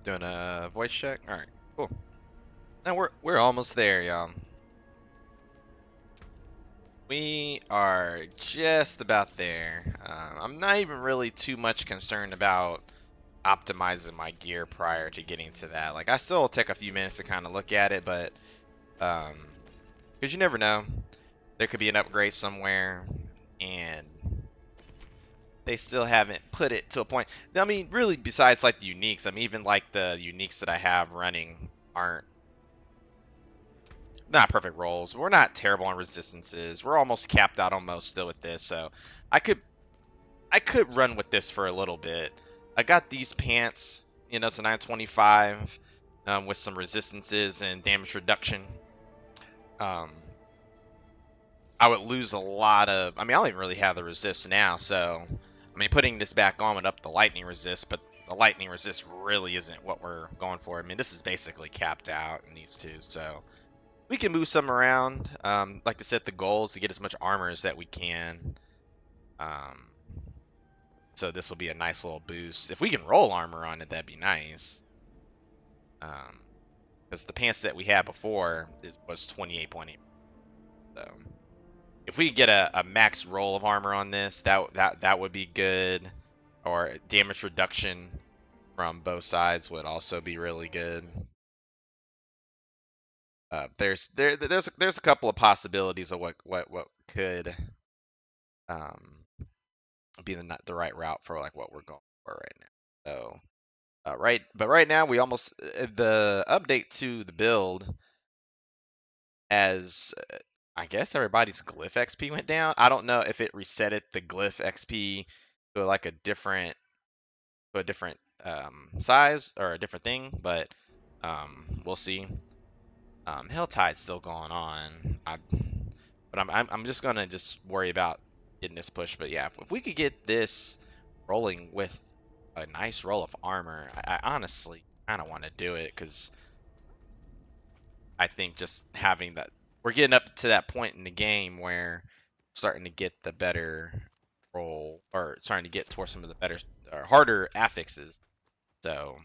Doing a voice check. All right, cool. Now we're almost there, y'all. We are just about there. I'm not even really too much concerned about optimizing my gear prior to getting to that. Like, I still take a few minutes to kind of look at it, but because you never know, there could be an upgrade somewhere, and they still haven't put it to a point. I mean, really, besides like the uniques, I mean, even like the uniques that I have running aren't not perfect rolls. We're not terrible on resistances. We're almost capped out almost still with this, so I could I could run with this for a little bit. I got these pants, you know, it's a 925 with some resistances and damage reduction. Um, I would lose a lot of. I mean, I don't even really have the resist now, so I mean, putting this back on would up the lightning resist, but the lightning resist really isn't what we're going for. I mean, this is basically capped out in these two, so we can move some around. Like I said, the goal is to get as much armor as that we can. Um, so this will be a nice little boost. If we can roll armor on it, that'd be nice. Because the pants that we had before was 28.8. So if we get a max roll of armor on this, that would be good. Or damage reduction from both sides would also be really good. There's a couple of possibilities of what could be the right route for like what we're going for right now. So right now we almost the update to the build as I guess everybody's glyph XP went down. I don't know if it resetted the glyph XP to like a different size or a different thing, but we'll see. Helltide's still going on. But I'm just gonna just worry about getting this push. But yeah, if we could get this rolling with a nice roll of armor, I honestly kind of want to do it because I think just having that, we're getting up to that point in the game where we're starting to get the better roll, or starting to get towards some of the better or harder affixes. So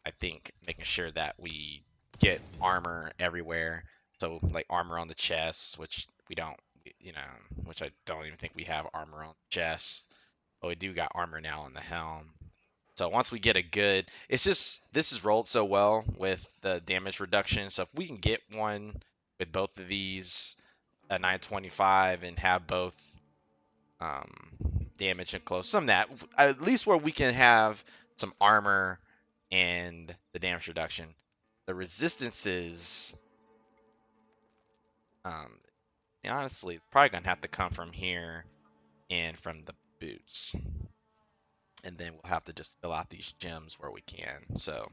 I think making sure that we get armor everywhere. So like armor on the chest, which we don't, you know, which I don't even think we have armor on the chest. But we do got armor now on the helm. So once we get a good, it's just this is rolled so well with the damage reduction. So if we can get one with both of these at 925 and have both um, damage and close, some of that at least where we can have some armor and the damage reduction. The resistances, um, honestly, probably gonna have to come from here and from the boots, and then we'll have to just fill out these gems where we can. So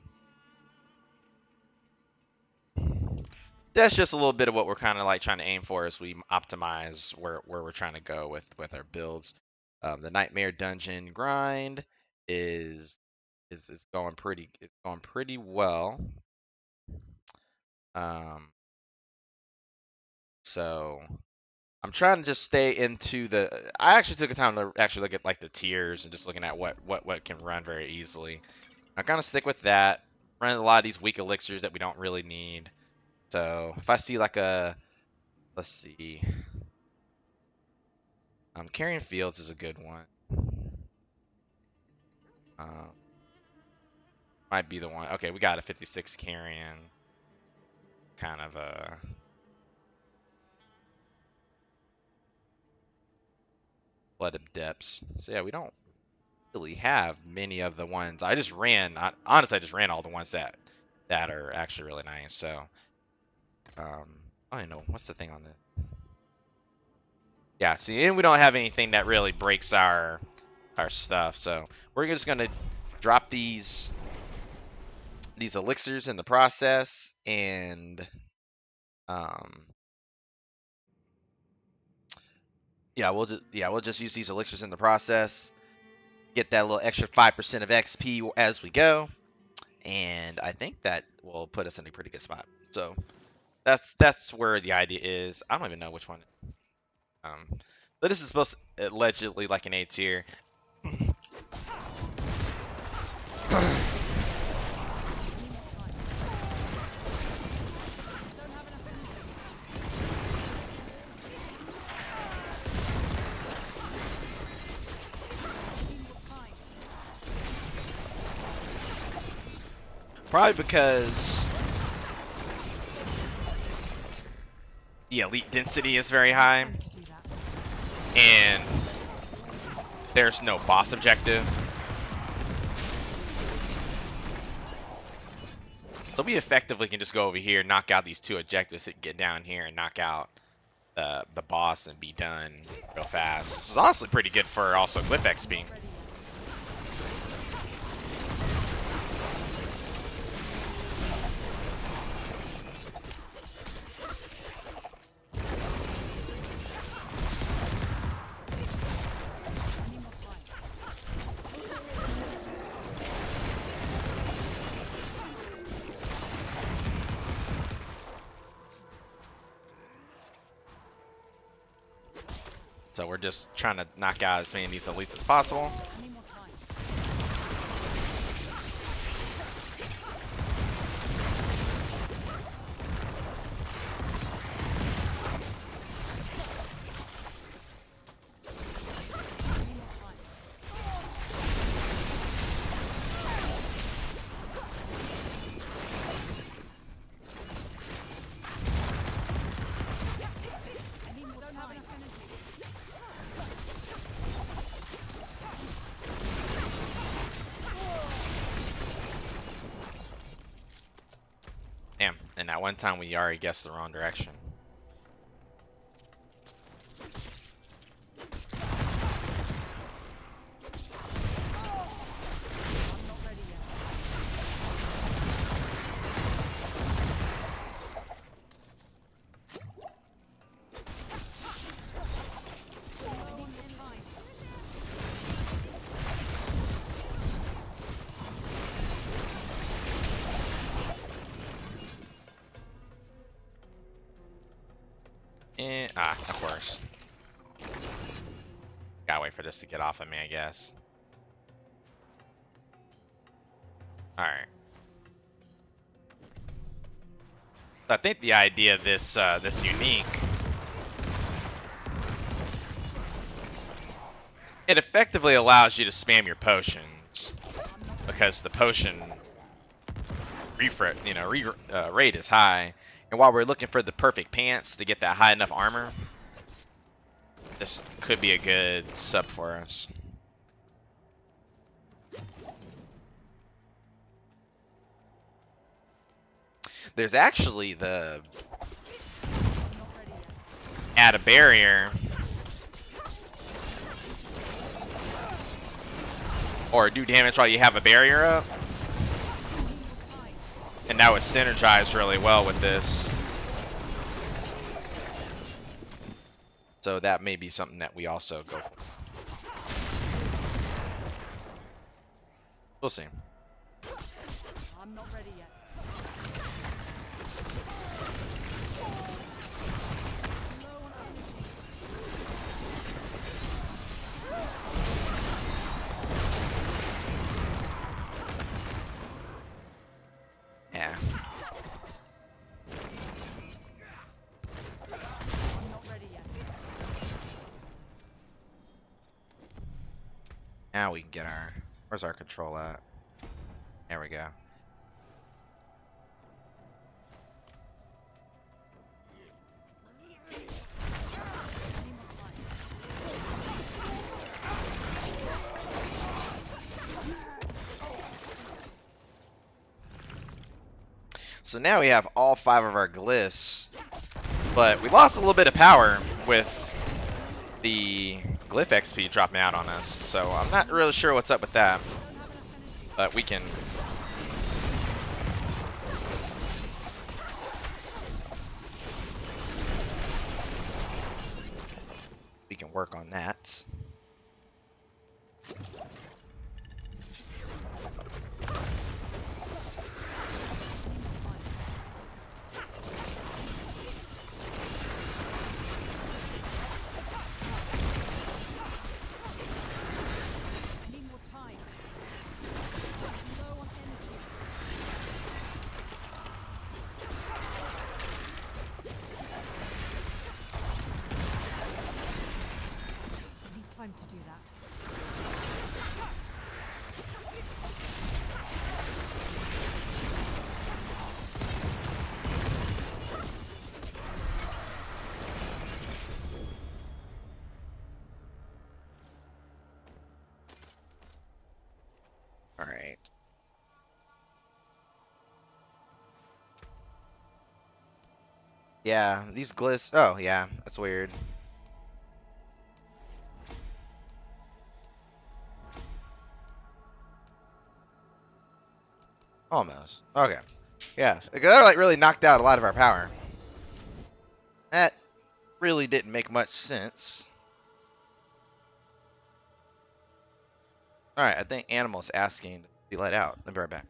that's just a little bit of what we're kind of like trying to aim for as we optimize where we're trying to go with our builds. The Nightmare Dungeon grind is is going pretty well. Um, so I'm trying to just stay into the. I actually took the time to actually look at like the tiers and just looking at what can run very easily. I kind of stick with that. Run a lot of these weak elixirs that we don't really need. So if I see like a, let's see, Carrion Fields is a good one. Um, might be the one. Okay, we got a 56 Carrion. Kind of a Flood of Depths. So yeah, we don't really have many of the ones. I just ran. Honestly, I just ran all the ones that are actually really nice. So I don't know what's the thing on this. Yeah, see, and we don't have anything that really breaks our stuff. So we're just gonna drop these elixirs in the process, and um, we'll just use these elixirs in the process. Get that little extra 5% of XP as we go, and I think that will put us in a pretty good spot. So that's where the idea is. I don't even know which one. But this is supposed to allegedly like an A tier. Probably because the elite density is very high, and there's no boss objective. So we effectively can just go over here, knock out these 2 objectives, get down here and knock out the boss and be done real fast. This is honestly pretty good for also Glyph XP. So we're just trying to knock out as many of these elites as possible. Damn, and that one time we already guessed the wrong direction. Of course. Gotta wait for this to get off of me, I guess. Alright. So I think the idea of this this unique, it effectively allows you to spam your potions because the potion rate is high, and while we're looking for the perfect pants to get that high enough armor, this could be a good sub for us. There's actually the add a barrier or do damage while you have a barrier up, and that would synergize really well with this. So that may be something that we also go for. We'll see. I'm not ready yet. Yeah. I'm not ready yet. Now we can get our... Where's our control at? There we go. So now we have all 5 of our glyphs, but we lost a little bit of power with the glyph XP dropping out on us. So I'm not really sure what's up with that, but we can... We can work on that. Time to do that. Yeah, these glyphs. Oh, yeah, that's weird. Almost. Okay. Yeah, that like really knocked out a lot of our power. That really didn't make much sense. All right, I think Animal's asking to be let out. I'll be right back.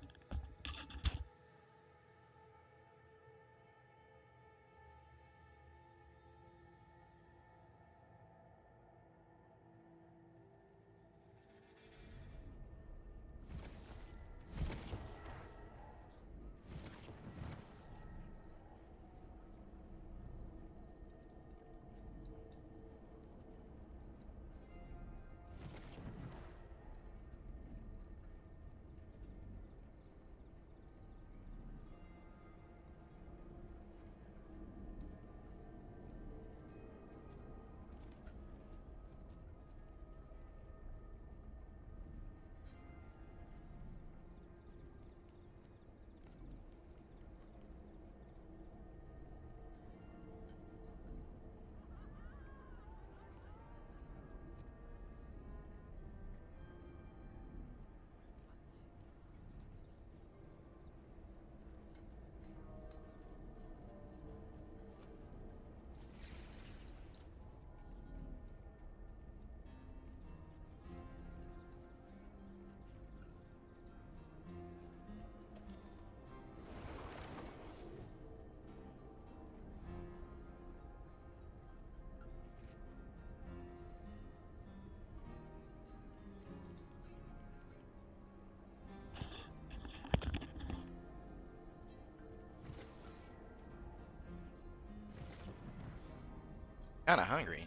Kind of hungry.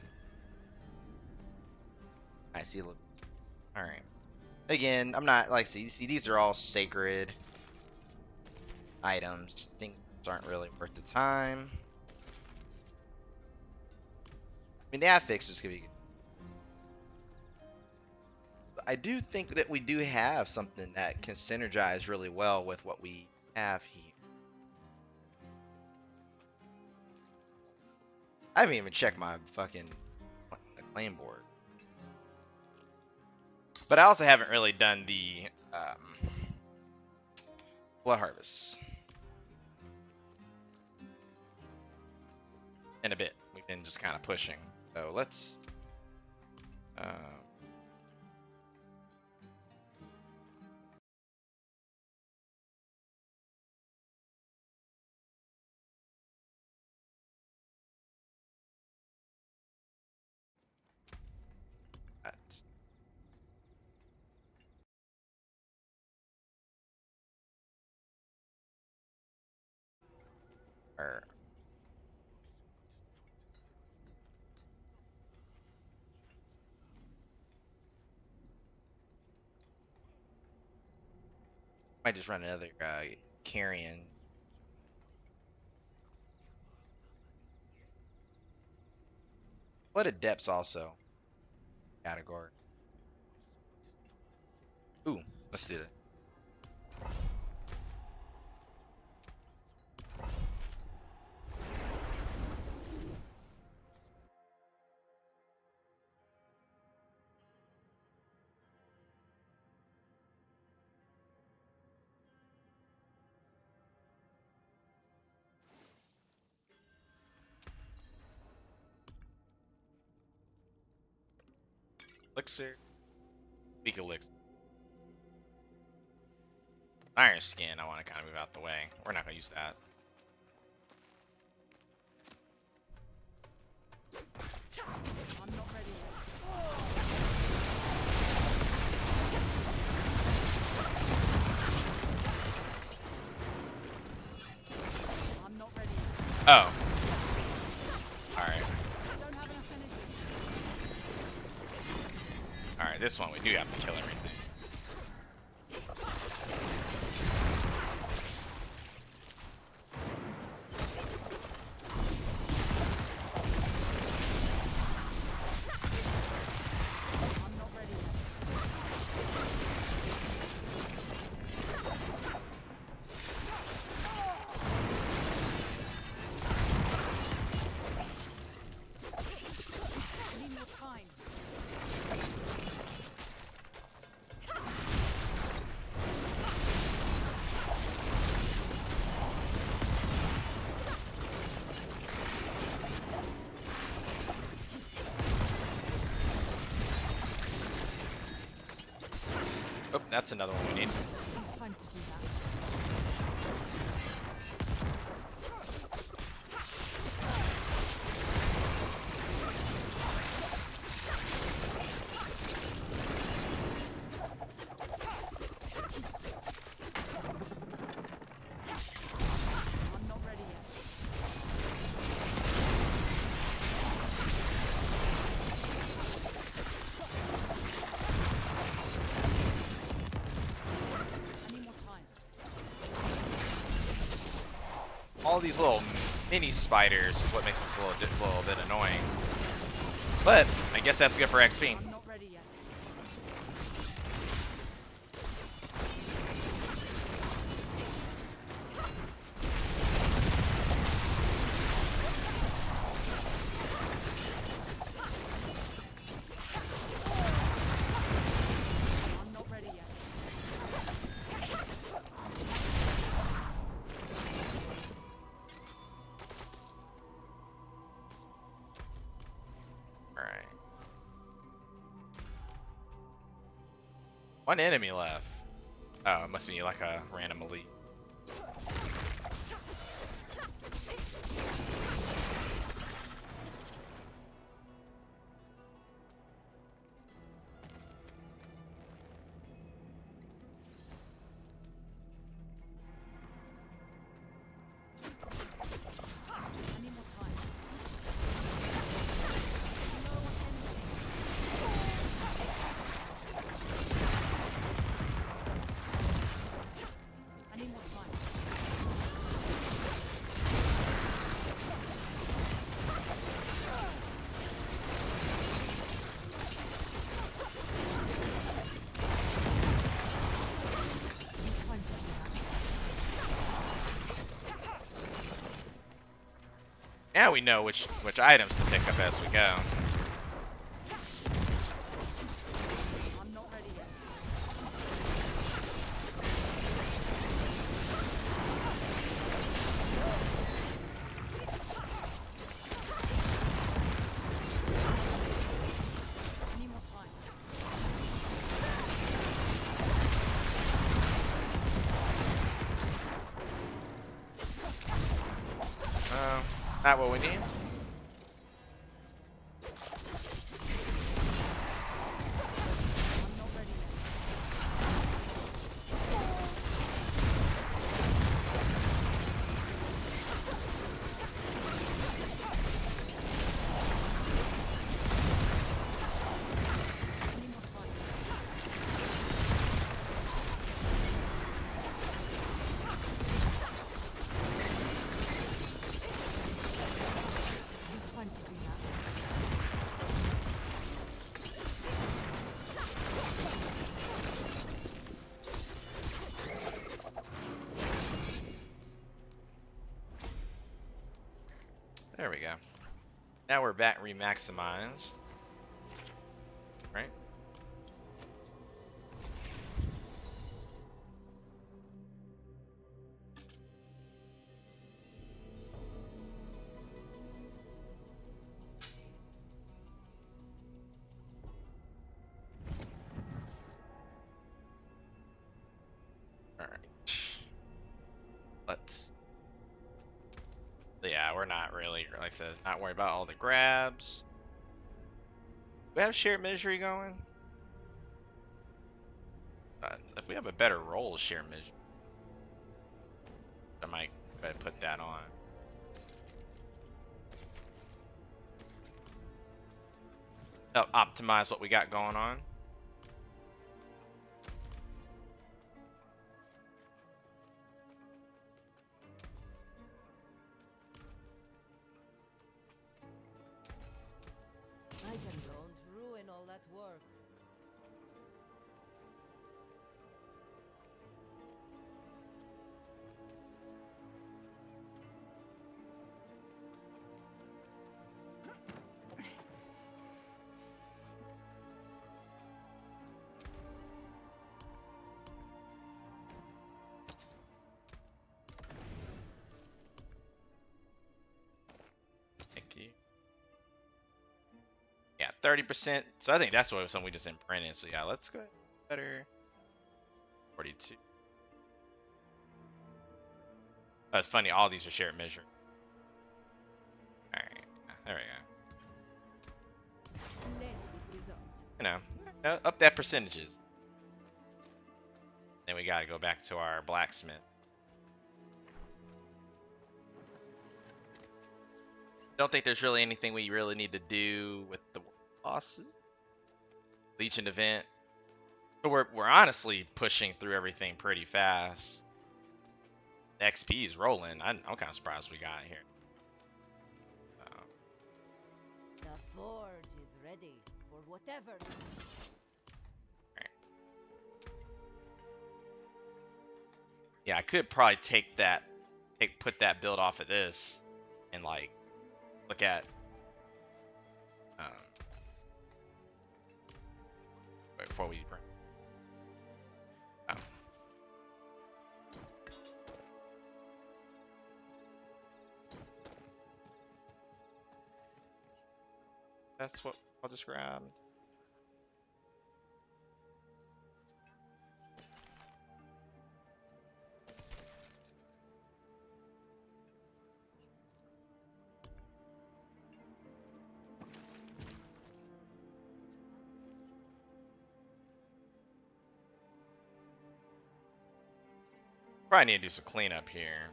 I see. Look. All right. Again, I'm not like see these are all sacred items. Things aren't really worth the time. I mean, the affix is gonna be good. I do think that we do have something that can synergize really well with what we have here. I haven't even checked my fucking claim board. But I also haven't really done the blood harvest in a bit. We've been just kind of pushing. So let's. That. Or might just run another carrion. What adepts also category. Ooh, let's do that. Elixir. Weak elixir. Iron skin. I want to kind of move out the way. We're not gonna use that. I'm not ready yet. I'm not ready yet. Oh. All right. Don't have enough energy. All right. This one we do have to kill everything. I'm not ready yet. Oh, that's another one we need. Time to do that. I'm not ready yet. I need more time. All these little mini spiders is what makes this a little bit annoying. But I guess that's good for XP. I'm not ready yet. I'm not ready yet. All right. One enemy left. Oh, it must be like a random elite. I need more time. Low on energy. I need more time. Time to do that. Now we know which items to pick up as we go. I'm not ready yet. I need more time. Not what we need. I'm not ready yet. I need more time. Time to do that. There we go. Now we're back remaximized. Right? Alright. Let's. Yeah, we're not really, like I said, not worried about all the grabs. Do we have shared misery going? If we have a better roll of shared misery, I might go ahead and put that on. Help optimize what we got going on. I can don't ruin all that work. Thank you. Yeah, 30%. So I think that's what something we just imprinted. So yeah, let's go ahead. Better. 42. That's funny. All these are shared measure. All right, there we go. Plenty preserved. You know, up that percentages. Then we got to go back to our blacksmith. Don't think there's really anything we really need to do with the bosses. Legion event. So we're honestly pushing through everything pretty fast. The XP is rolling. I'm kind of surprised we got here. The forge is ready for whatever. Yeah, I could probably put that build off of this, and like look at before we bring. That's what I'll just grab. Probably need to do some cleanup here.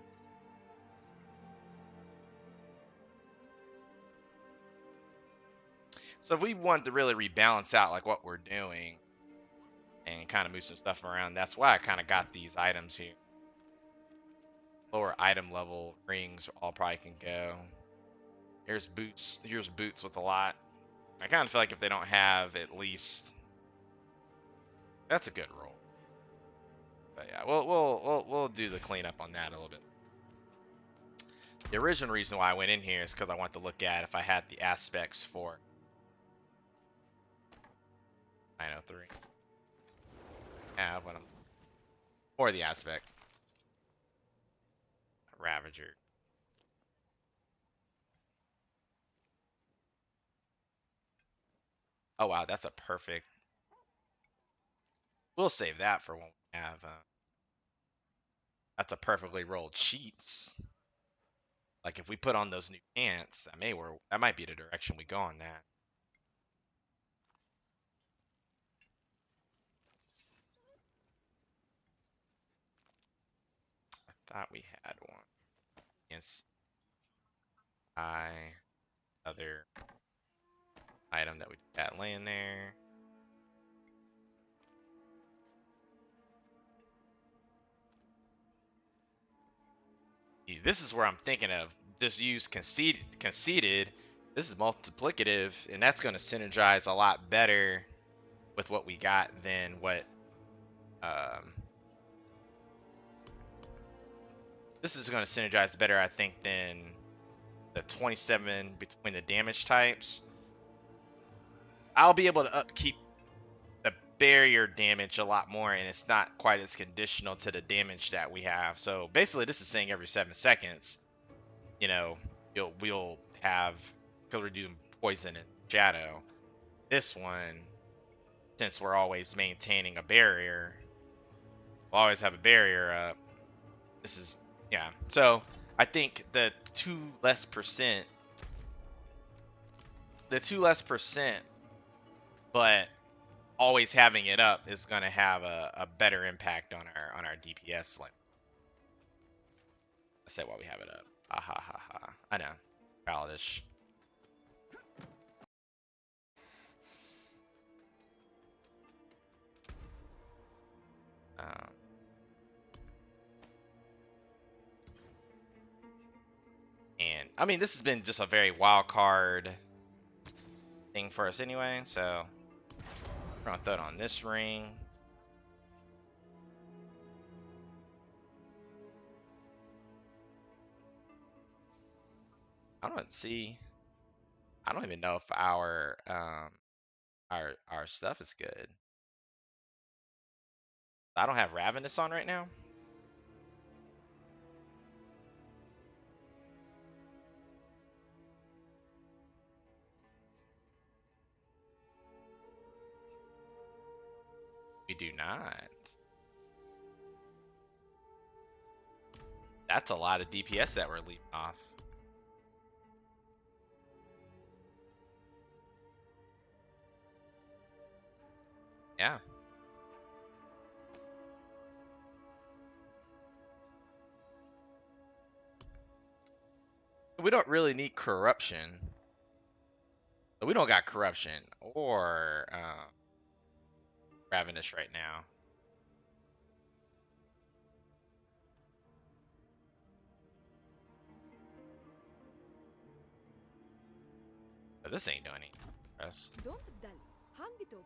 So if we want to really rebalance out like what we're doing and kind of move some stuff around, that's why I kind of got these items here. Lower item level rings all probably can go. Here's boots. Here's boots with a lot. I kind of feel like if they don't have at least, that's a good roll. But yeah, we'll do the cleanup on that a little bit. The original reason why I went in here is because I want to look at if I had the aspects for 903. Have when I'm or the aspect Ravager. Oh wow, that's a perfect. We'll save that for when we have. That's a perfectly rolled cheats. Like if we put on those new pants, that might be the direction we go on that. I thought we had one. Yes. Other item that we got laying there. This is where I'm thinking of. Just use conceited. This is multiplicative, and that's going to synergize a lot better with what we got than what. This is going to synergize better, I think, than the 27 between the damage types. I'll be able to upkeep the barrier damage a lot more, and it's not quite as conditional to the damage that we have. So basically, this is saying every 7 seconds, you know, we'll have Killer Doom, Poison, and Shadow. This one, since we're always maintaining a barrier, we'll always have a barrier up. This is, yeah. So I think the 2 less percent, but always having it up is going to have a better impact on our DPS. Like I said, while we have it up. Ah ha ha ha. I know. Childish. Um, and I mean, this has been just a very wild card thing for us anyway. So we're gonna throw it on this ring. I don't see. I don't even know if our stuff is good. I don't have Ravenous on right now. We do not. That's a lot of DPS that we're leaving off. Yeah. We don't really need corruption. So we don't got corruption or ravenous right now. But this ain't doing anything for us. Don't dally. Hand it over.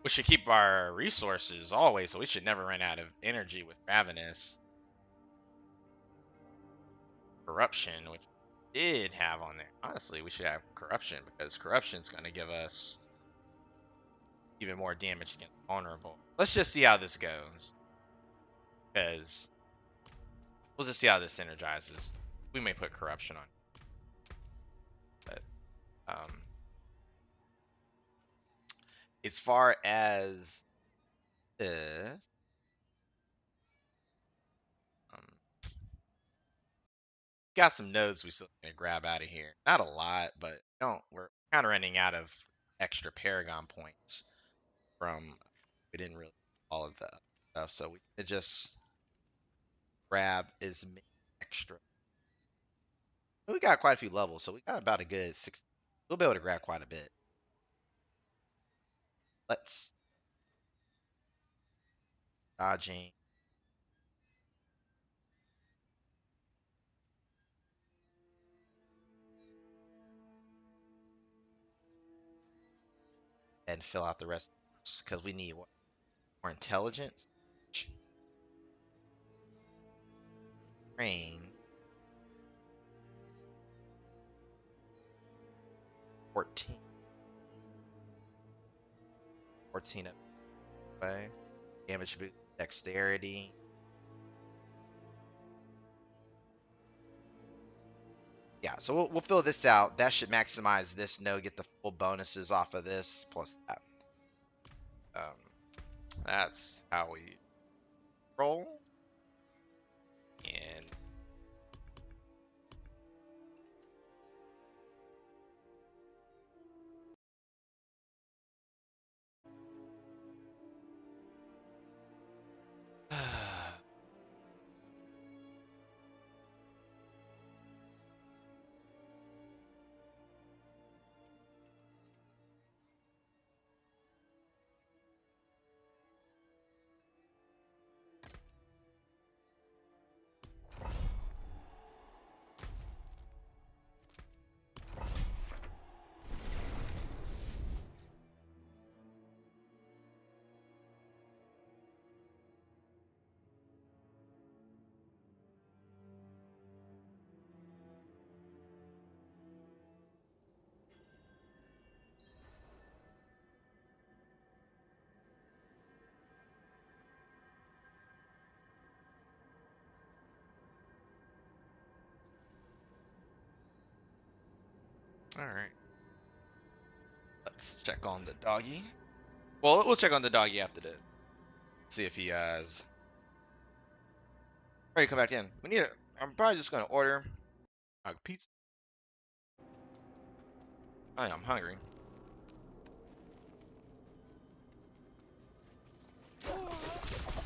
We should keep our resources always, so we should never run out of energy with ravenous. Corruption, which we did have on there. Honestly, we should have corruption because corruption's going to give us even more damage against vulnerable. Let's just see how this goes, because we'll just see how this synergizes. We may put corruption on, but as far as this, got some nodes we still gonna grab out of here. Not a lot, but don't. We're kind of running out of extra Paragon points from. We didn't really all of the stuff, so we could just grab as many extra. We got quite a few levels, so we got about a good 6. We'll be able to grab quite a bit. Let's dodging. And fill out the rest because we need what? More intelligence. Train. 14. 14 up way. Damage boost, dexterity. Yeah, so we'll fill this out. That should maximize this node, get the full bonuses off of this plus that. That's how we roll. And all right. Let's check on the doggy. Well, we'll check on the doggy after this. See if he has ready to come back in. We need. I'm probably just gonna order a pizza. I'm hungry. I'm not ready yet.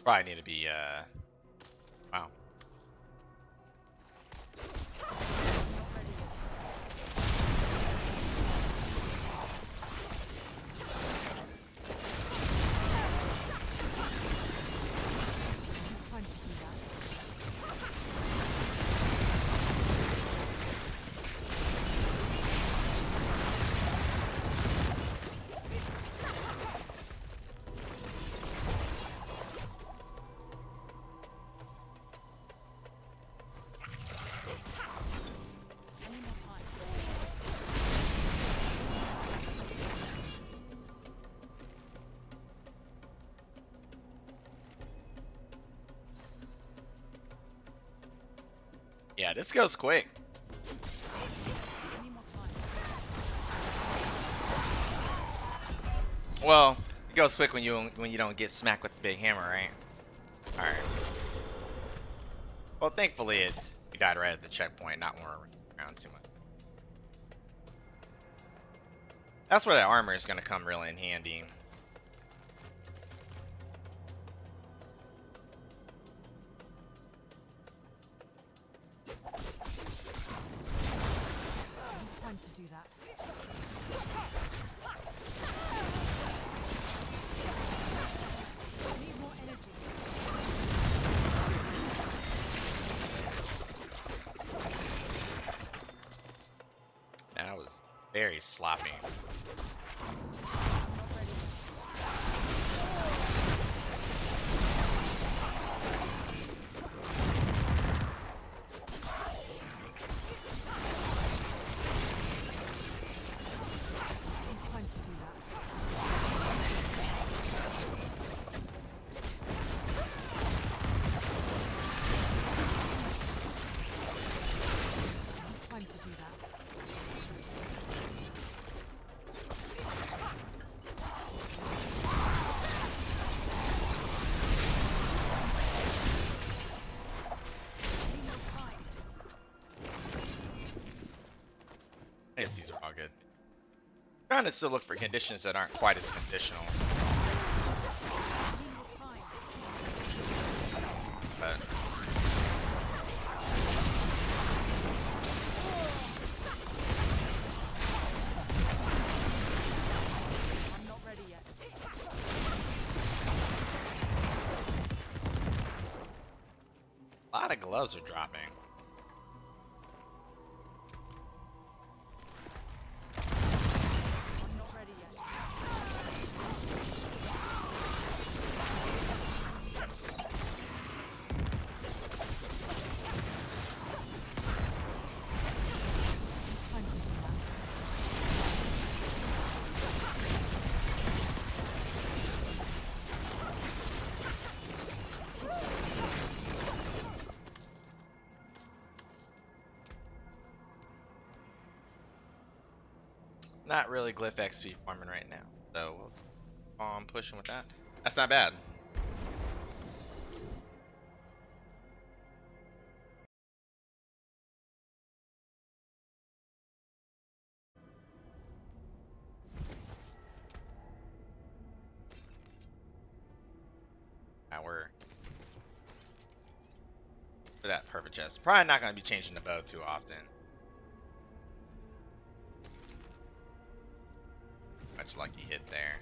Probably need to be wow. Not ready yet. Time to do that. Any more time? Yeah, this goes quick. Any more time? Well, it goes quick when you don't get smacked with the big hammer, right? All right. Well, thankfully we died right at the checkpoint, not when we're around too much. That's where that armor is gonna come really in handy. Time to do that. Need more energy. That was very sloppy. Not ready yet. Time to do that. Time to do that. Any more time? I guess these are all good. Trying to still look for conditions that aren't quite as conditional, Any more time? but I'm not ready yet. a lot of gloves are dropping. I'm not ready yet. Time to do that. Not really glyph XP farming right now, so we'll keep on pushing with that. That's not bad. Now we're for that perfect chest. Probably not going to be changing the bow too often. Much lucky hit there.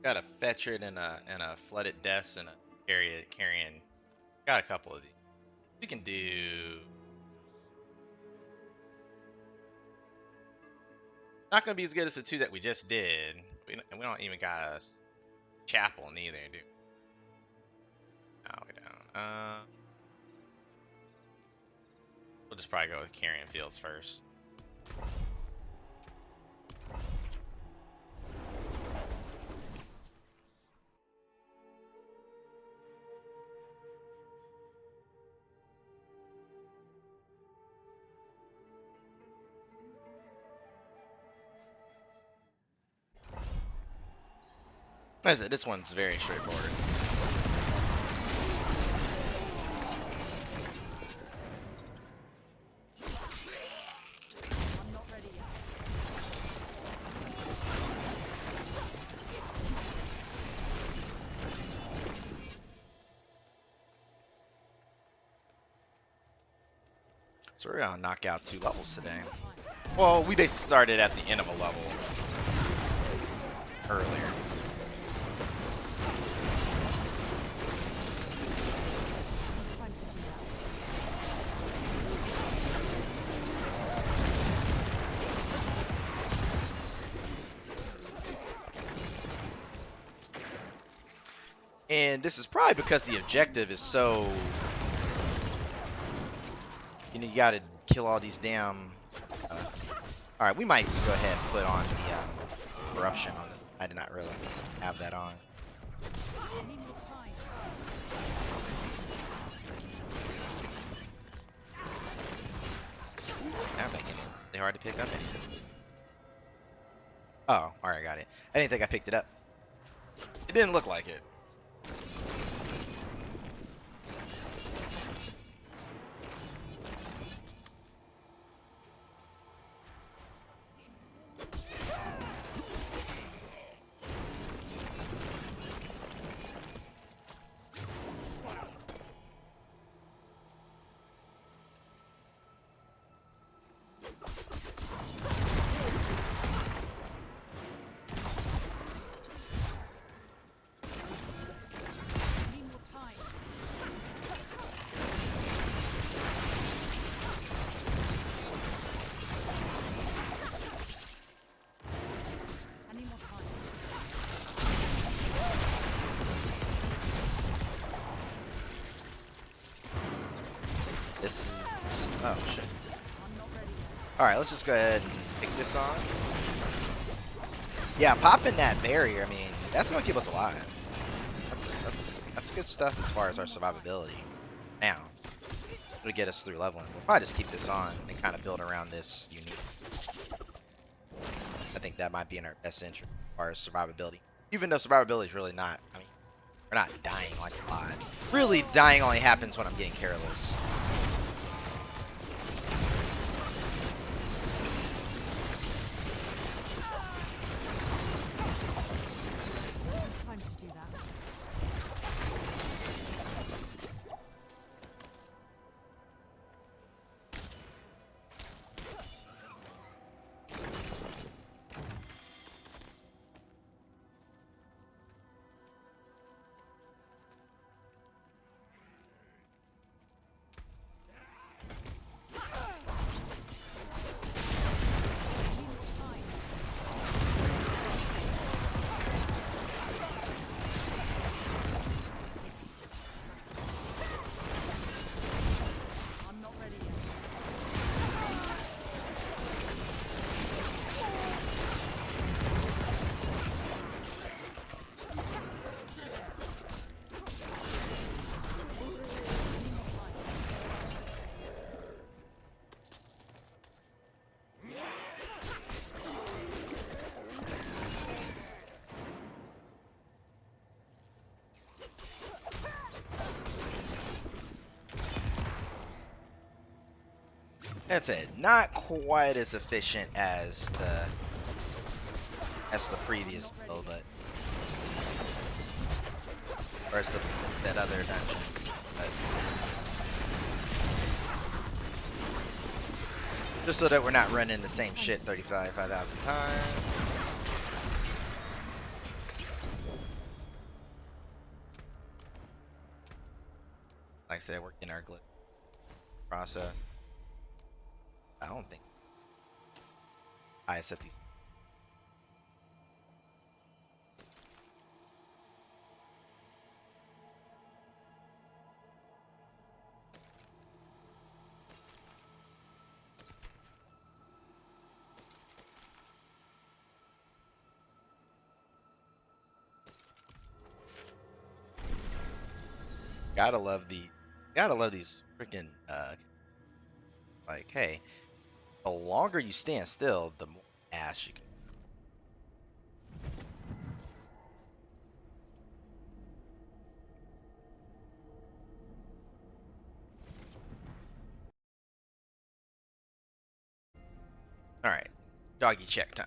Got a Fetchit and a Flooded Deaths and a Carrion. Got a couple of these. We can do. Not gonna be as good as the two that we just did. We don't even got a chapel neither, dude. No, we don't. We'll just probably go with Carrion Fields first. Like I said, this one's very straightforward. I'm not ready yet. So we're gonna knock out 2 levels today. Time. Well, we basically started at the end of a level earlier. Time to do that. And this is probably because the objective is so... You know, you gotta kill all these damn... Alright, we might just go ahead and put on the corruption on this. I did not really have that on. I need more time. Not making it really hard to pick up anything. Oh, alright, got it. I didn't think I picked it up. It didn't look like it. I need more time. I need more time. This is... Oh, shit. I'm not ready yet. Alright, let's just go ahead and pick this on. Yeah, popping that barrier, I mean, that's gonna keep us alive. That's good stuff as far as our survivability. Now, it'll get us through leveling. We'll probably just keep this on and kind of build around this unique. I think that might be in our best interest as far as survivability. Even though survivability is really not, I mean, we're not dying like a lot. Really, dying only happens when I'm getting careless. Time to do that. I need more time. I'm not ready yet. I need more time. That's it. Not quite as efficient as the previous build, but or as that other dungeon. But just so that we're not running the same shit 5,000 times. Like I said, we're getting our glitch process. I don't think I set these. Gotta love these freaking like, hey, the longer you stand still, the more ass you can. All right, doggy check time.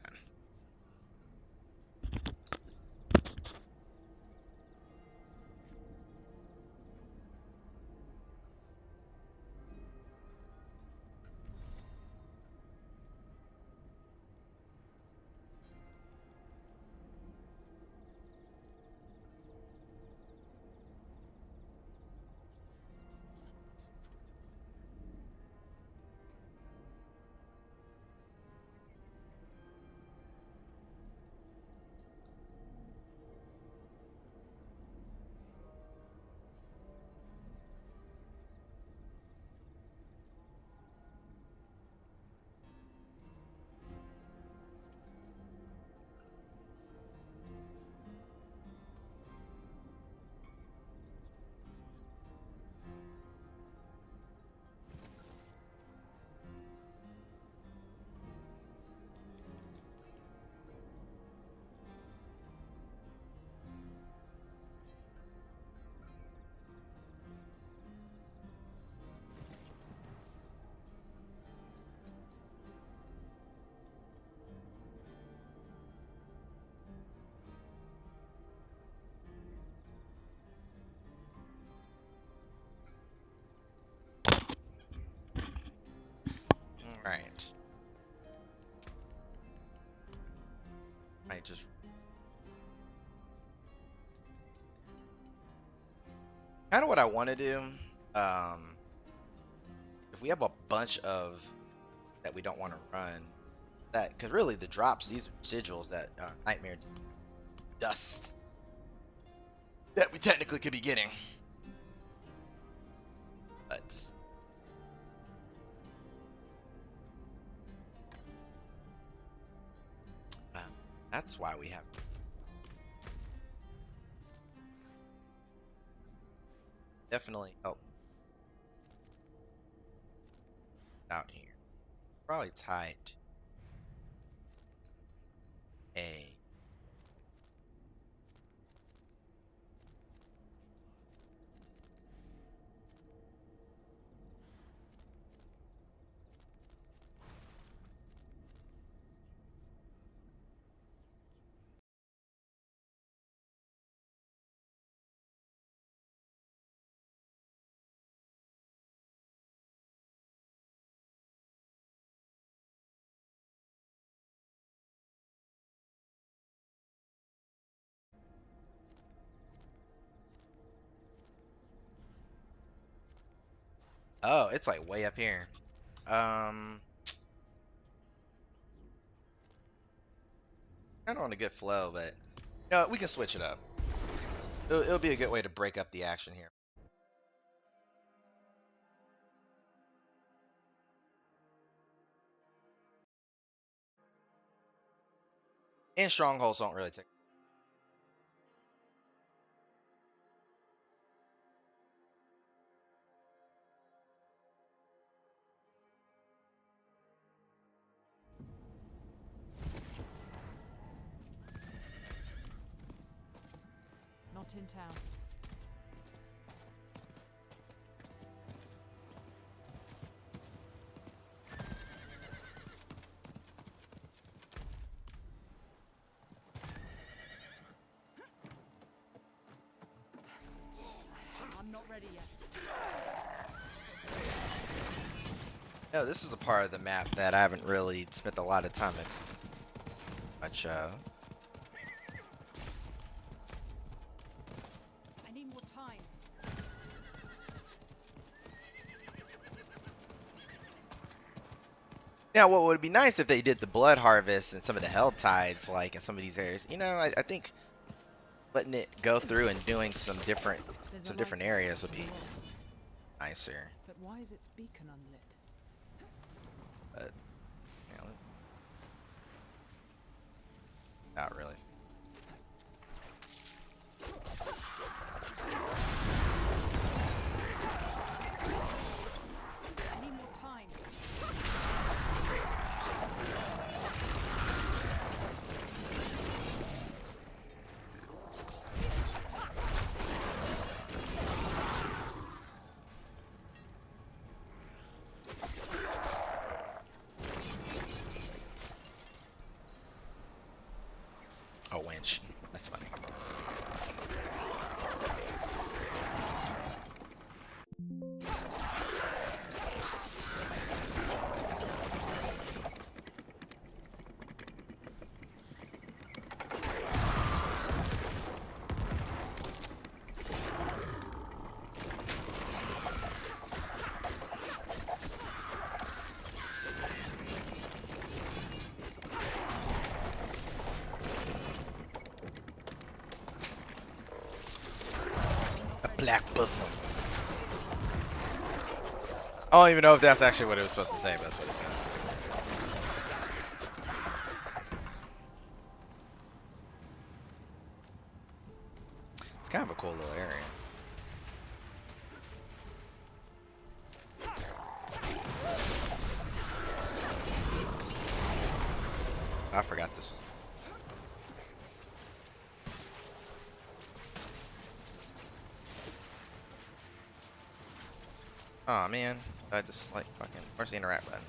All right. I just kind of what I want to do. Um, if we have a bunch of that we don't want to run, that because really the drops these are sigils that nightmare dust that we technically could be getting, but uh, that's why we have definitely help out here. Probably tied to a. Oh, it's like way up here. Um, kind of on a good flow, but we can switch it up. It'll be a good way to break up the action here. And strongholds don't really take. Not in town. I'm not ready yet. No, this is a part of the map that I haven't really spent a lot of time much. I need more time. Now, what would be nice if they did the blood harvest and some of the hell tides, like in some of these areas. You know, I think letting it go through and doing There's a some light different in the areas top would of the be rocks. nicer. But why is its beacon unlit? But you know, not really. I need more time. Oh, winch. That's funny. A black bosom. I don't even know if that's actually what it was supposed to say, but that's what it said. It's kind of a cool little area. I forgot this was. Oh man, I just like fucking. Where's the interact button?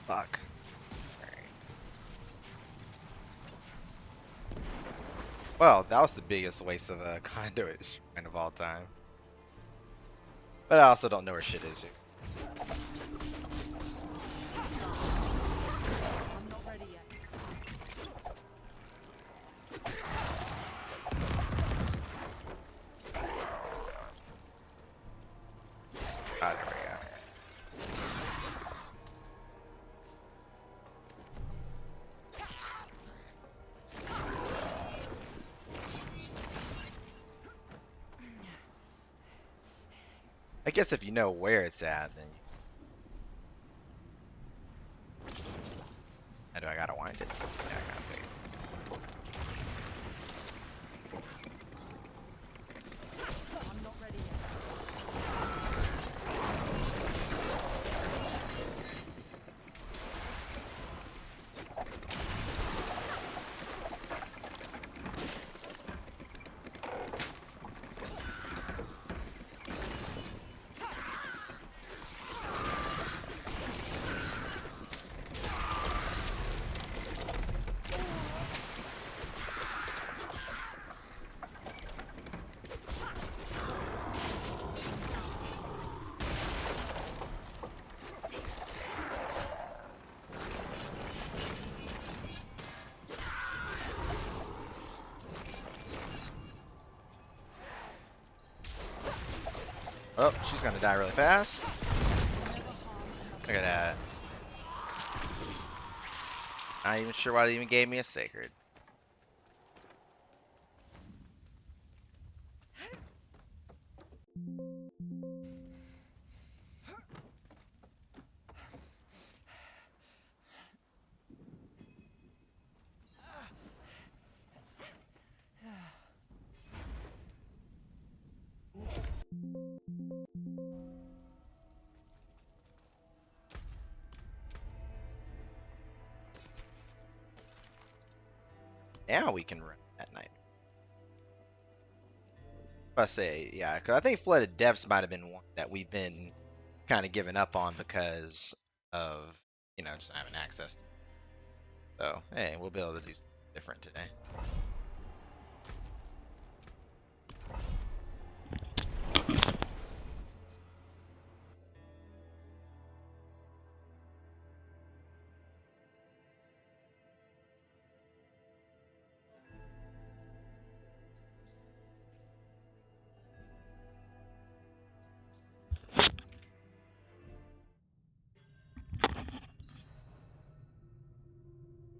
Fuck. Alright. Well, that was the biggest waste of a conduit shrine of all time. But I also don't know where shit is. I'm not ready yet. Ah, there we go. I guess if you know where it's at, then you... How do I gotta wind it? Yeah, I gotta wait. I'm not ready yet. Oh, she's gonna die really fast. Never harm another. Look at that. Not even sure why they even gave me a sacred. Now we can run at night. I say, yeah, because I think Flooded Depths might have been one that we've been kind of giving up on because of, you know, just not having access to. So, hey, we'll be able to do something different today.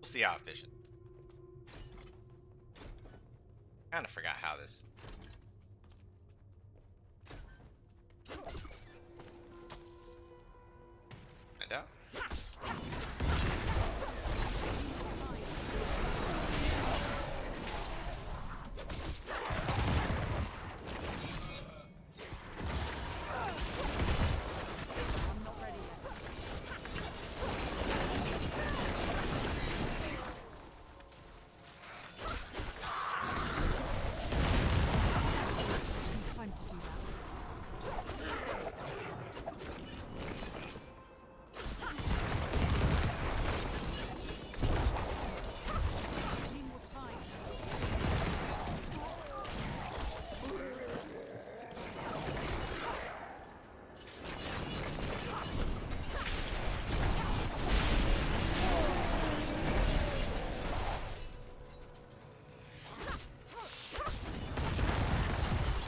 We'll see how efficient. Kind of forgot how this. Find out. I'm not ready yet. Time to do that. I need more time.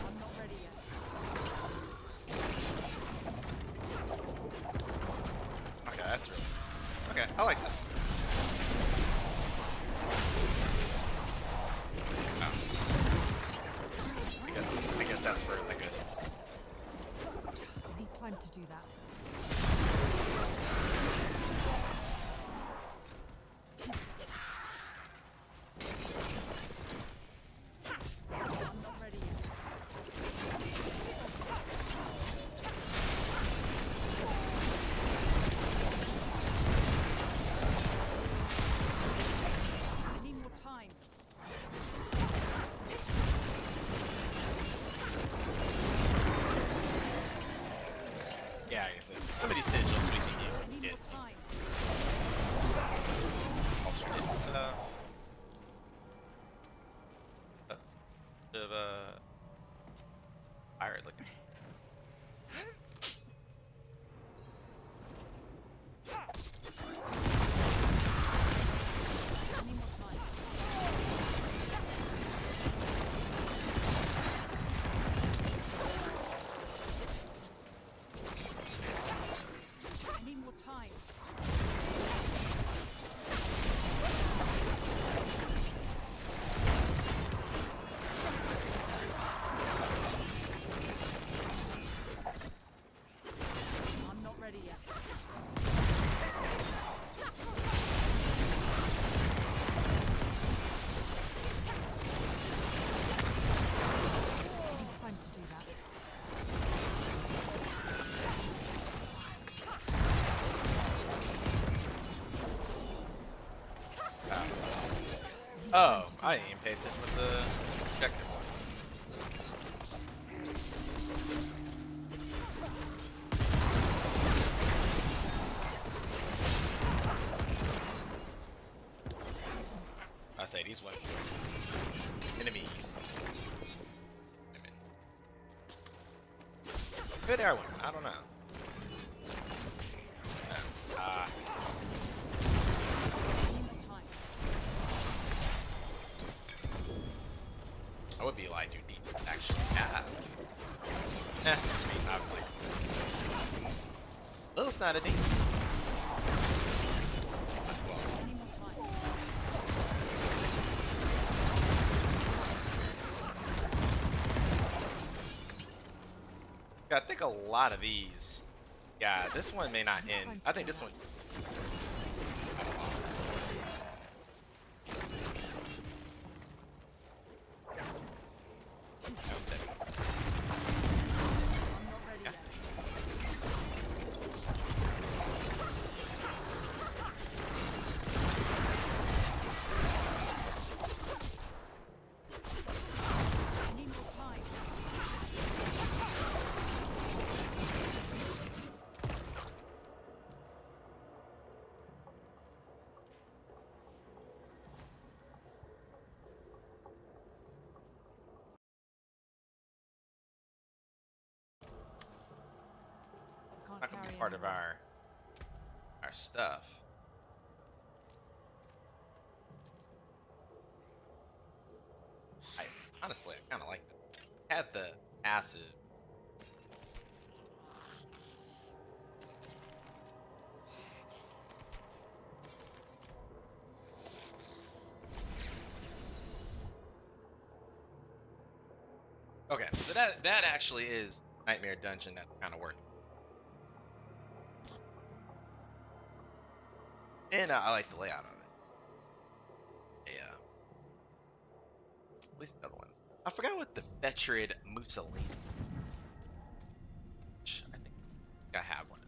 I'm not ready yet. Okay, that's really. Okay, I like this. Oh. I guess that's for like a. I need time to do that. I'm not ready yet. I need more time. Yeah, I guess it's some of these sigils we I can need get more time. alternate stuff. Of pirate looking. I need more time. I need more time. I'm not ready yet. I need time to do that. Oh, I didn't even pay attention with the objective one. I say these weapons. Enemies. Women. Maybe they are women. I don't know. I need more time. I would be like, do demons actually have? I mean, obviously. Lilith's not a demon. Well, I need more time. yeah, I think a lot of these. Yeah, this one may not end. I think this one. I'm not ready Yeah. yet. I need more time. Can't Not gonna be carry part of anymore. our stuff. I honestly, I kind of like that. Had the passive. Okay, so that actually is Nightmare Dungeon that's kind of worth it. And I like the layout of it. Yeah. At least the other ones. I forgot what the Fetrid Mussolini. I think I have one.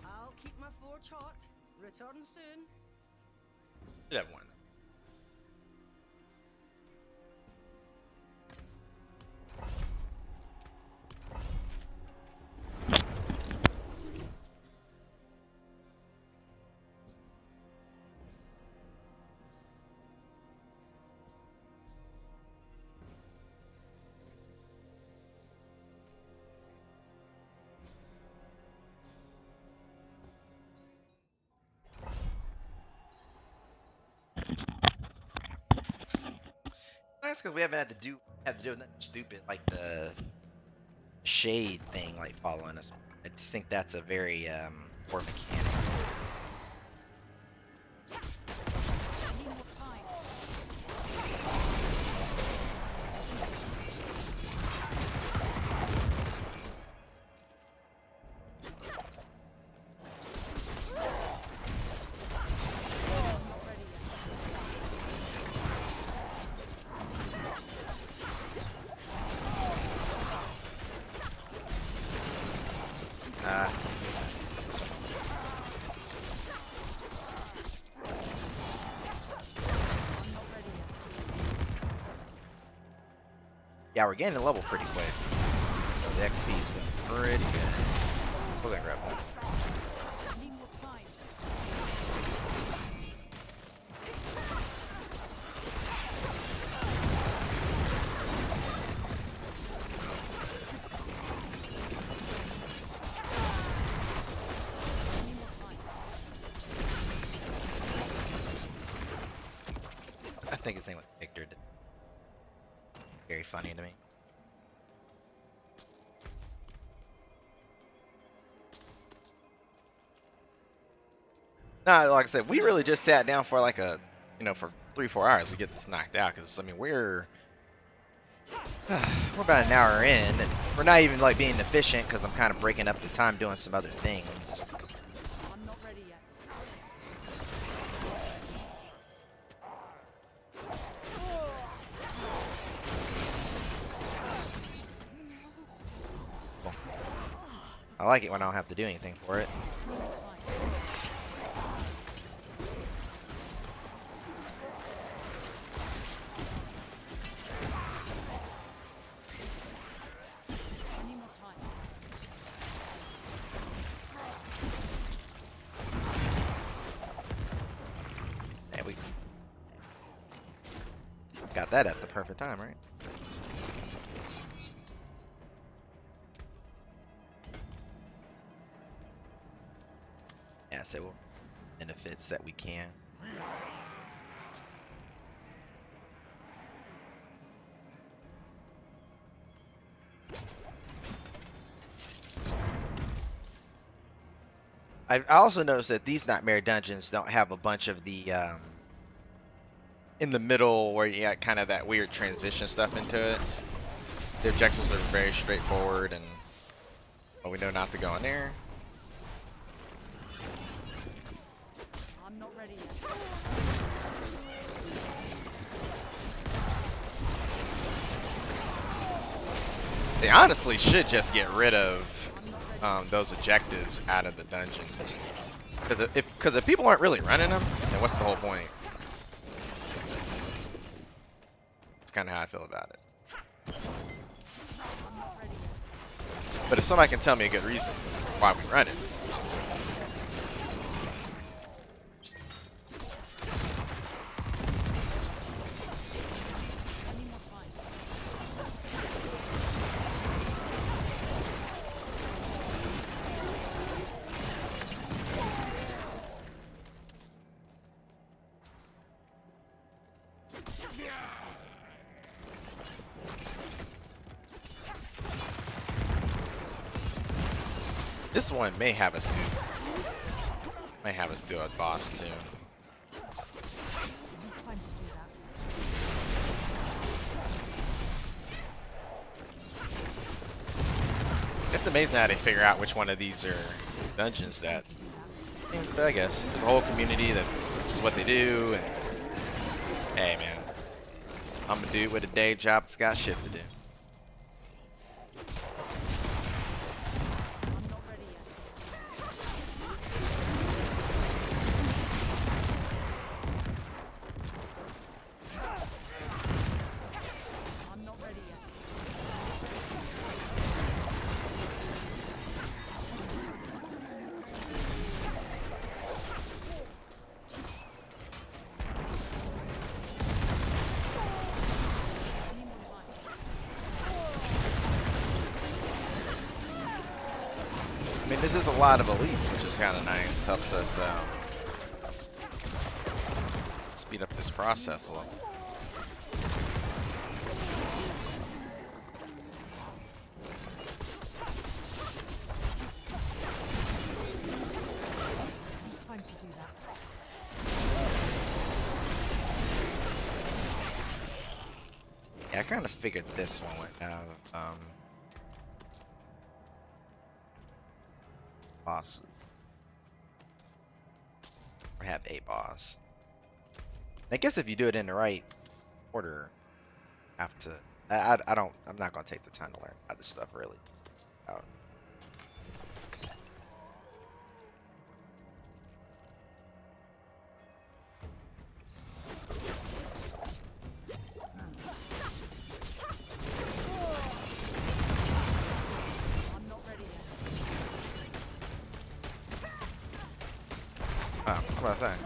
I'll keep my forge hot. Return soon. Should have one. That's because we haven't had to do nothing stupid like the shade thing like following us. I just think that's a very poor mechanic. I need more time. I'm not ready yet. Uh, I'm not ready yet. yeah, we're getting a level pretty quick. So the XP is doing pretty good. We're gonna grab that. I need more time. I need more time. I think his name was Victor. Very funny to me. No, like I said, we really just sat down for like a, for 3-4 hours to get this knocked out. Because I mean, we're about an hour in, and we're not even like being efficient because I'm kind of breaking up the time doing some other things. I'm not ready yet. I like it when I don't have to do anything for it. I need more time. I need more time. And we got that at the perfect time, right? Yeah, so benefits that we can. I also noticed that these Nightmare Dungeons don't have a bunch of the in the middle where you got kind of that weird transition stuff into it. The objectives are very straightforward, and we know not to go in there. I'm not ready yet. They honestly should just get rid of I'm not ready. those objectives out of the dungeon. Because if people aren't really running them, then what's the whole point? It's kind of how I feel about it. I'm not ready yet. But if somebody can tell me a good reason why we run it, I need more time. this one may have us do a boss too. It's amazing how they figure out which one of these are dungeons that. To do that. I guess there's a whole community that this is what they do, and hey, man, I'm a dude with a day job that's got shit to do. I'm not ready yet. I'm not ready yet. Anyone behind? I mean, this is a lot of elites, which is kind of nice. Helps us speed up this process a little. Time to do that. Yeah, I kind of figured this one would have bosses or have a boss. I guess if you do it in the right order, have to. I don't. I'm not gonna take the time to learn how this stuff really out. I'm not ready yet. What was I saying?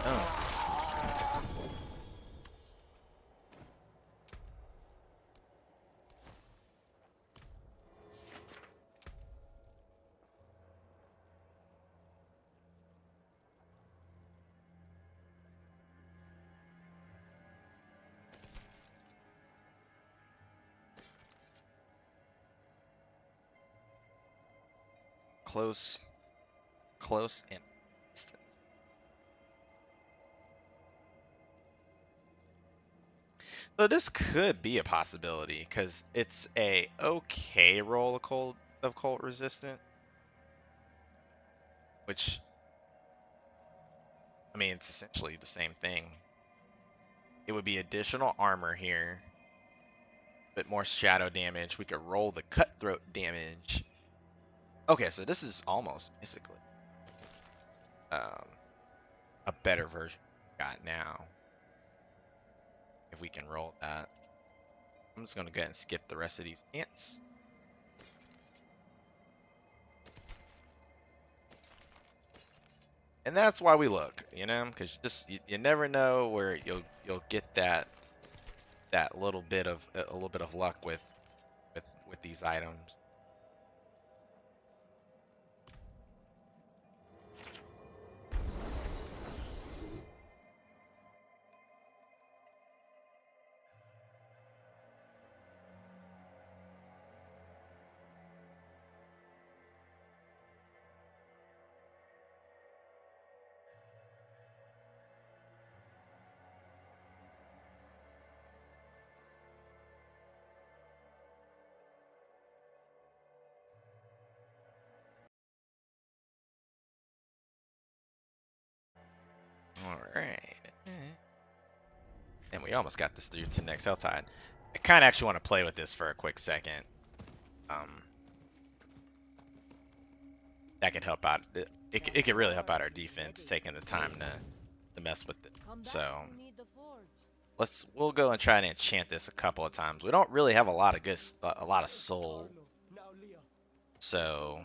Oh. Close and distance. So this could be a possibility because it's a okay roll of cult resistant, which I mean it's essentially the same thing. It would be additional armor here, but more shadow damage. We could roll the cutthroat damage. Okay, so this is almost basically um, a better version we got now. If we can roll that. I'm just gonna go ahead and skip the rest of these ants. And that's why we look, you know, because you never know where you'll get that little bit of a little bit of luck with these items. All right. And we almost got this through to next Helltide. I kind of actually want to play with this for a quick second. That could help out. It could really help out our defense, taking the time to mess with it. So we'll go and try and enchant this a couple of times. We don't really have a lot of soul, so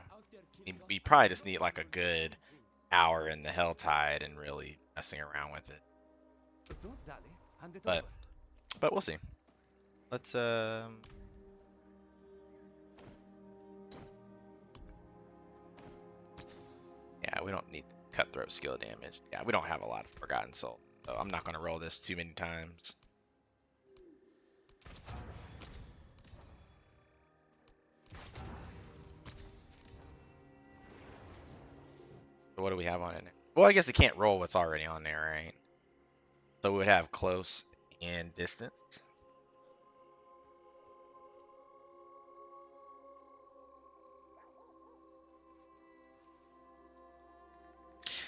we probably just need like a good hour in the Helltide and really messing around with it. But we'll see. Let's yeah, we don't need cutthroat skill damage. Yeah, we don't have a lot of Forgotten Soul, so I'm not gonna roll this too many times. So what do we have on it now? Well, I guess it can't roll what's already on there, right? So we would have close and distance.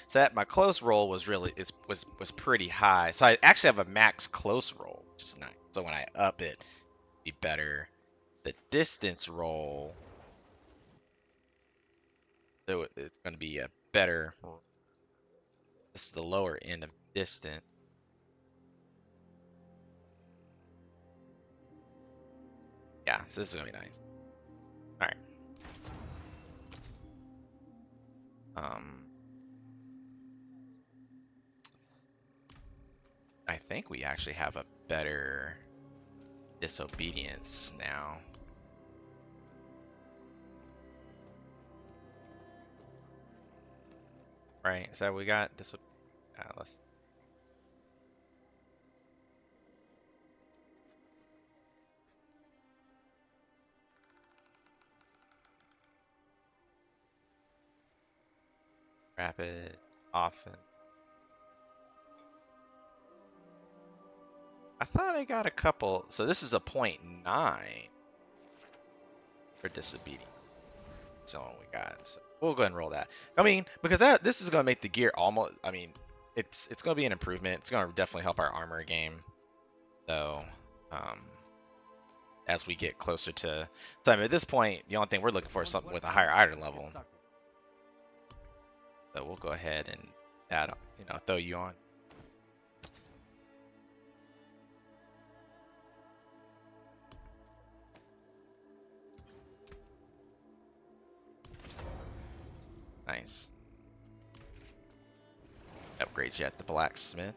So that my close roll was really was pretty high. So I actually have a max close roll, which is nice. So when I up it, be better. The distance roll, so it's going to be a better. This is the lower end of distance. Yeah, so this is gonna be nice. All right. I think we actually have a better disobedience now. Right? Is that what we got? Let's. Rapid, often. I thought I got a couple. So this is a 0.9 for disobedience. So we got. So we'll go ahead and roll that. I mean, because this is gonna make the gear almost. I mean, it's gonna be an improvement. It's gonna definitely help our armor game. So, as we get closer to. So I mean, at this point, the only thing we're looking for is something with a higher item level. So we'll go ahead and add, throw you on. Nice. Upgrade you at the blacksmith.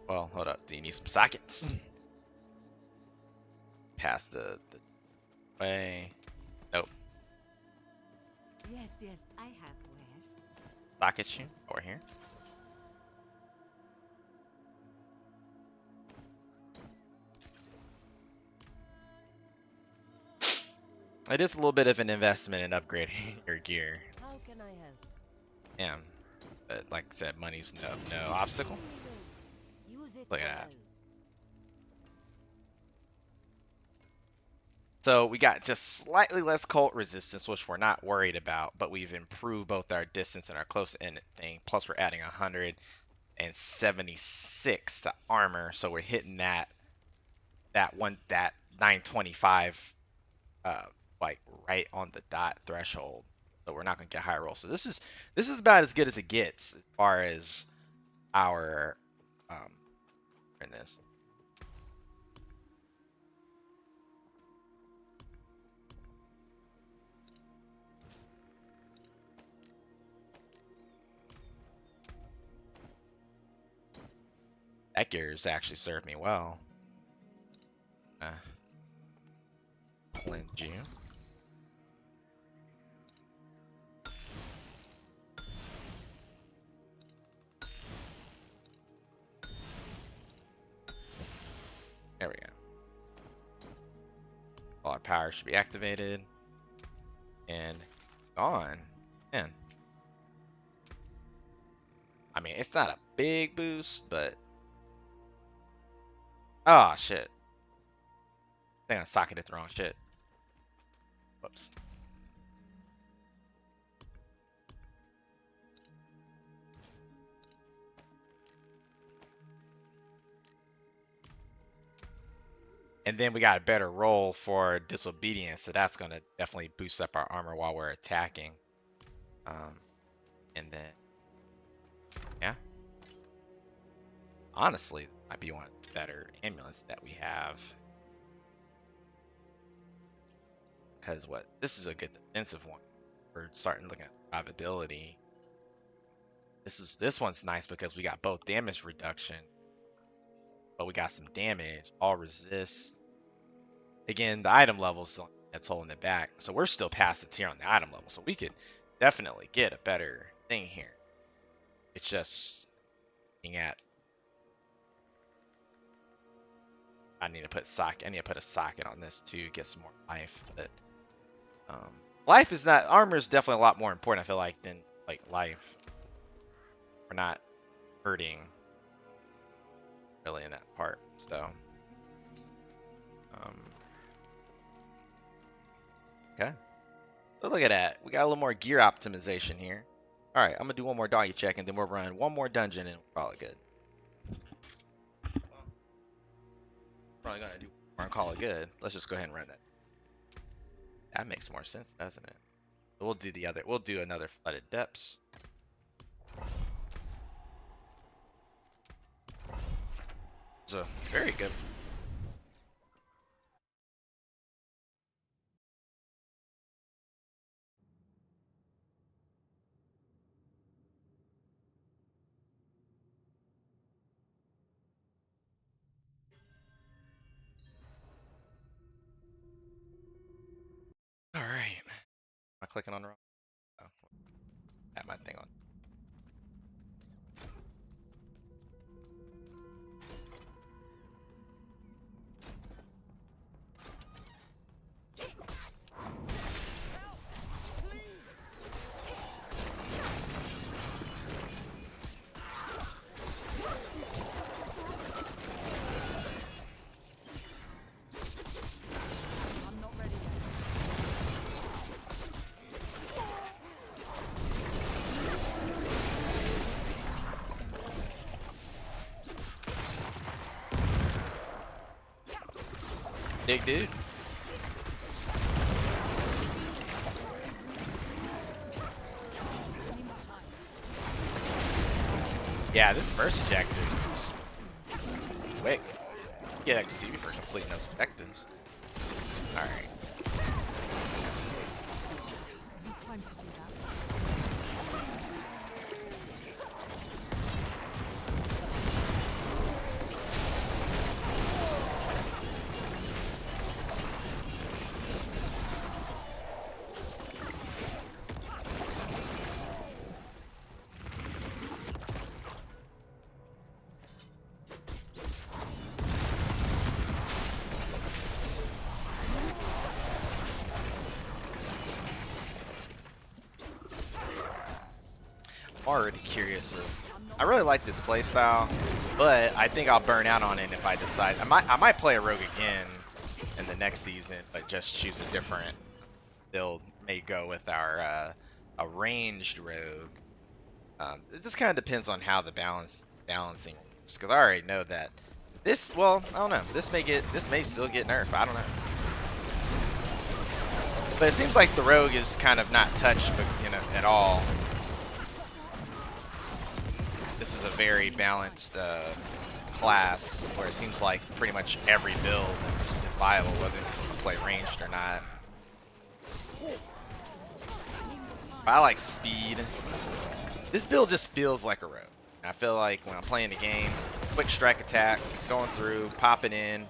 Well, hold up. Do you need some sockets? Pass the way. Nope. Yes, yes, I have wares. Socket you over here. It is a little bit of an investment in upgrading your gear. How can I help? Yeah. But like I said, money's no obstacle. Use it Look at that. well. So we got just slightly less cult resistance, which we're not worried about, but we've improved both our distance and our close end thing. Plus we're adding 176 to armor, so we're hitting that 925 like right on the dot threshold. So we're not gonna get high roll. So this is about as good as it gets as far as our in this. That gear's actually served me well. Cleanse you. There we go. All our power should be activated. And gone. Man. I mean, it's not a big boost, but... Oh, shit. I think I socketed the wrong shit. Whoops. And then we got a better roll for disobedience, so that's going to definitely boost up our armor while we're attacking. And then, yeah. Honestly, might be one of the better amulets that we have. Because this is a good defensive one. We're starting looking at survivability. This one's nice because we got both damage reduction, but we got some damage, all resist. Again, the item level's that's holding it back. So we're still past the tier on the item level. So we could definitely get a better thing here. It's just looking at I need to put a socket on this to get some more life. But life is not armor is definitely a lot more important, I feel like, than like life. we're not hurting really in that part. So, okay. So look at that. We got a little more gear optimization here. All right, I'm gonna do one more doggy check, and then we'll run one more dungeon, and we'll call it good. Probably gonna do more and call it good. Let's just go ahead and run that. That makes more sense, doesn't it? We'll do the other. We'll do another flooded depths. So very good. All right. Am I clicking on the wrong? Oh, had my thing on. I'm not ready yet. Big dude. Need more time. Yeah, this first objective is quick. Get XP for completing those objectives. All right. Need time to do that. I'm already curious of. I really like this playstyle, but I think I'll burn out on it if I decide. I might play a rogue again in the next season, but just choose a different build. May go with our a ranged rogue. It just kind of depends on how the balancing works, because I already know that this. Well, I don't know. This may still get nerfed. I don't know. But it seems like the rogue is kind of not touched, but at all. This is a very balanced class where it seems like pretty much every build is viable, whether you play ranged or not. I like speed. This build just feels like a rogue. I feel like when I'm playing the game, quick strike attacks, going through, popping in.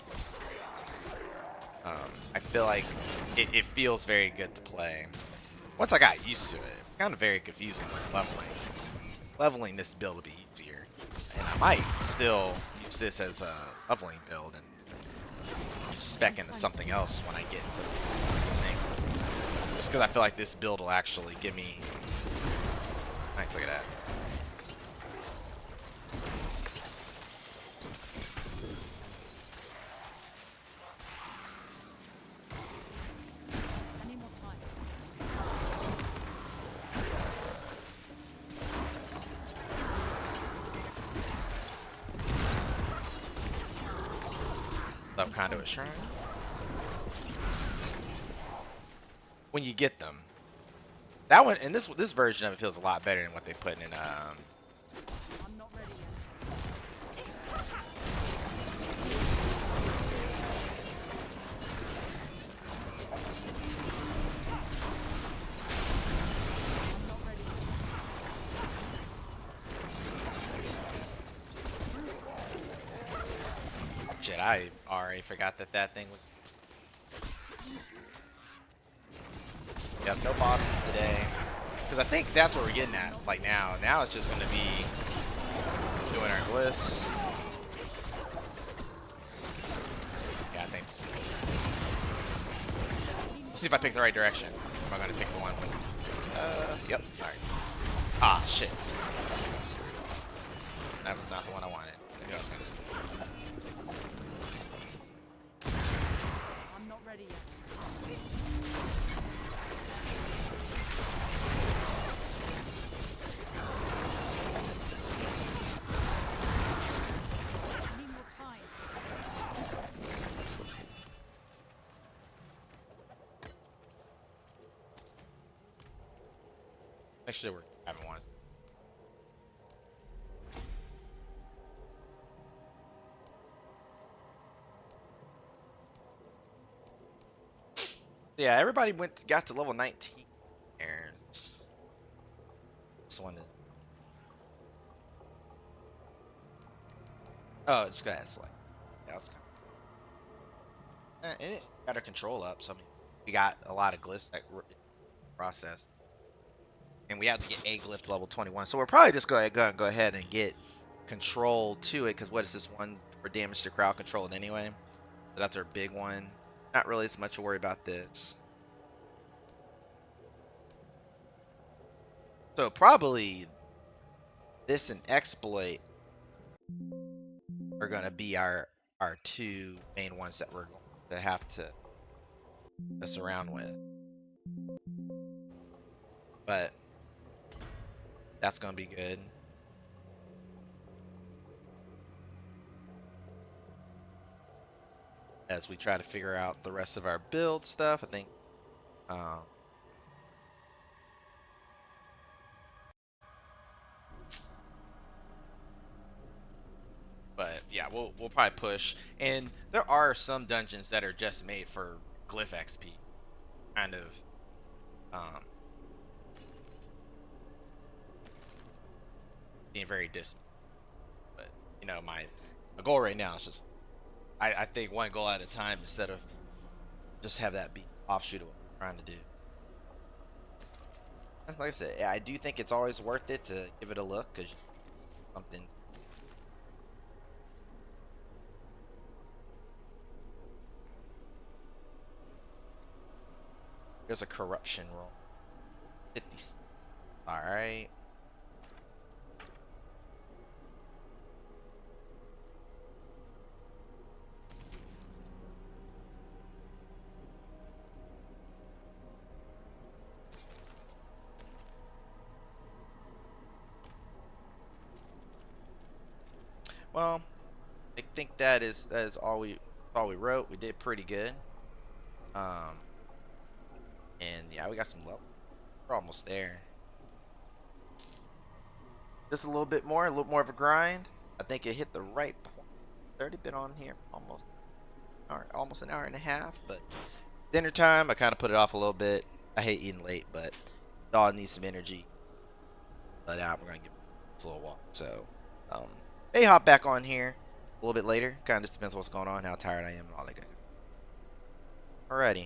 I feel like it feels very good to play. Once I got used to it, kind of very confusing with leveling. Leveling this build will be easier. And I might still use this as a leveling build and spec into something else when I get into this thing. Just because I feel like this build will actually give me... Nice, look at that. I need more time. Love Conduit Shrine. When you get them. That one, and this version of it feels a lot better than what they put in I'm not ready yet. I'm not ready yet. Shit, I already forgot that thing was... Yep, no bosses today. Because I think that's what we're getting at, like now. Now it's just going to be doing our glyphs. Yeah, I think so. Let's see if I pick the right direction. Am I going to pick the one with... Yep, alright. Ah, shit. That was not the one I wanted. I knew I was gonna. I'm not ready yet. I need more time. Actually, we're having one. Yeah, everybody got to level 19. And this one is. Oh, it's good. It's like, yeah, it's kind and it got our control up. So I mean, we got a lot of glyphs that were processed, and we have to get a glyph to level 21. So we're probably just gonna go ahead and get control to it, because what is this one for damage to crowd controlled anyway? So that's our big one. Not really as much to worry about this. So probably this and exploit are gonna be our two main ones that we're going to have to mess around with. But that's gonna be good. As we try to figure out the rest of our build stuff, I think but yeah, we'll probably push. And there are some dungeons that are just made for glyph XP, kind of being very distant. But you know, my goal right now is just I think one goal at a time instead of just have that be offshoot of what I'm trying to do. Like I said, yeah, I do think it's always worth it to give it a look, because something. There's a corruption roll. 50. All right. Well, I think that is all we wrote. We did pretty good. And yeah, we got some level. We're almost there. Just a little more of a grind. I think it hit the right point. 30 been on here almost an hour and a half, but dinner time, I kind of put it off a little bit. I hate eating late, but dog needs some energy. Let out. We're gonna give it a little walk. So, may hop back on here a little bit later. Kind of just depends on what's going on, how tired I am, and all that good. Alrighty.